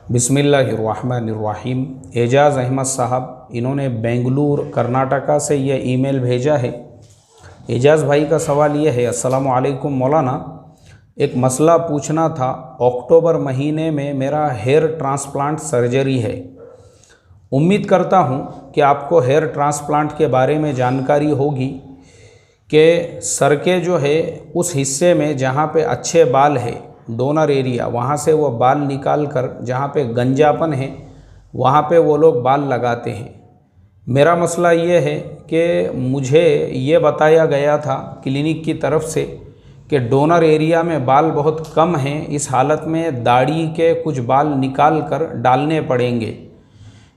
बिस्मिल्लाहिर्रहमानिर्रहीम। एजाज़ अहमद साहब, इन्होंने बेंगलुरु कर्नाटका से यह ईमेल भेजा है। एजाज़ भाई का सवाल ये है, अस्सलामु अलैकुम मौलाना, एक मसला पूछना था। अक्टूबर महीने में मेरा हेयर ट्रांसप्लांट सर्जरी है। उम्मीद करता हूँ कि आपको हेयर ट्रांसप्लांट के बारे में जानकारी होगी कि सर के जो है उस हिस्से में जहाँ पे अच्छे बाल है, डोनर एरिया, वहाँ से वो बाल निकाल कर जहाँ पे गंजापन है वहाँ पे वो लोग बाल लगाते हैं। मेरा मसला ये है कि मुझे ये बताया गया था क्लिनिक की तरफ से कि डोनर एरिया में बाल बहुत कम हैं, इस हालत में दाढ़ी के कुछ बाल निकाल कर डालने पड़ेंगे।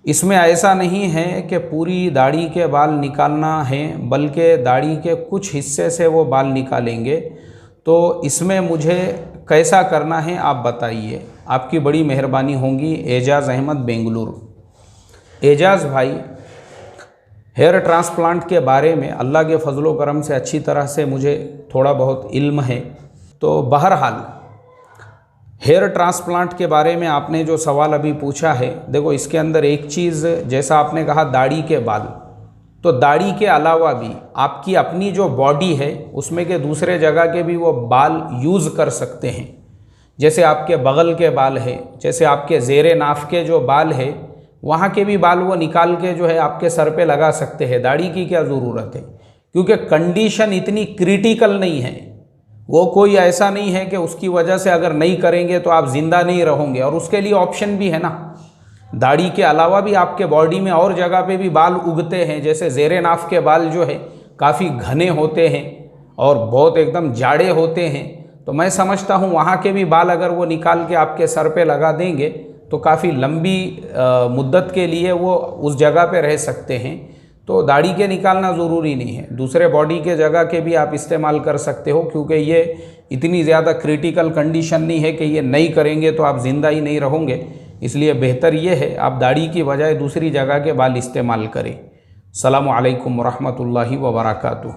इसमें ऐसा नहीं है कि पूरी दाढ़ी के बाल निकालना है, बल्कि दाढ़ी के कुछ हिस्से से वो बाल निकालेंगे। तो इसमें मुझे कैसा करना है आप बताइए, आपकी बड़ी मेहरबानी होगी। एजाज़ अहमद, बेंगलुरु। एजाज़ भाई, हेयर ट्रांसप्लांट के बारे में अल्लाह के फजलो करम से अच्छी तरह से मुझे थोड़ा बहुत इल्म है। तो बहरहाल हेयर ट्रांसप्लांट के बारे में आपने जो सवाल अभी पूछा है, देखो इसके अंदर एक चीज़, जैसा आपने कहा दाढ़ी के बाल, तो दाढ़ी के अलावा भी आपकी अपनी जो बॉडी है उसमें के दूसरे जगह के भी वो बाल यूज़ कर सकते हैं। जैसे आपके बगल के बाल है, जैसे आपके ज़ेरे नाफ के जो बाल है, वहाँ के भी बाल वो निकाल के जो है आपके सर पे लगा सकते हैं। दाढ़ी की क्या ज़रूरत है, क्योंकि कंडीशन इतनी क्रिटिकल नहीं है। वो कोई ऐसा नहीं है कि उसकी वजह से अगर नहीं करेंगे तो आप ज़िंदा नहीं रहोगे, और उसके लिए ऑप्शन भी है ना। दाढ़ी के अलावा भी आपके बॉडी में और जगह पे भी बाल उगते हैं। जैसे ज़ेरे नाफ के बाल जो है काफ़ी घने होते हैं और बहुत एकदम जाड़े होते हैं। तो मैं समझता हूँ वहाँ के भी बाल अगर वो निकाल के आपके सर पे लगा देंगे तो काफ़ी लंबी मुद्दत के लिए वो उस जगह पे रह सकते हैं। तो दाढ़ी के निकालना ज़रूरी नहीं है, दूसरे बॉडी के जगह के भी आप इस्तेमाल कर सकते हो, क्योंकि ये इतनी ज़्यादा क्रिटिकल कंडीशन नहीं है कि ये नहीं करेंगे तो आप ज़िंदा ही नहीं रहोगे। इसलिए बेहतर ये है आप दाढ़ी की बजाय दूसरी जगह के बाल इस्तेमाल करें। अस्सलामु अलैकुम वरहमतुल्लाहि व बरकातुहू।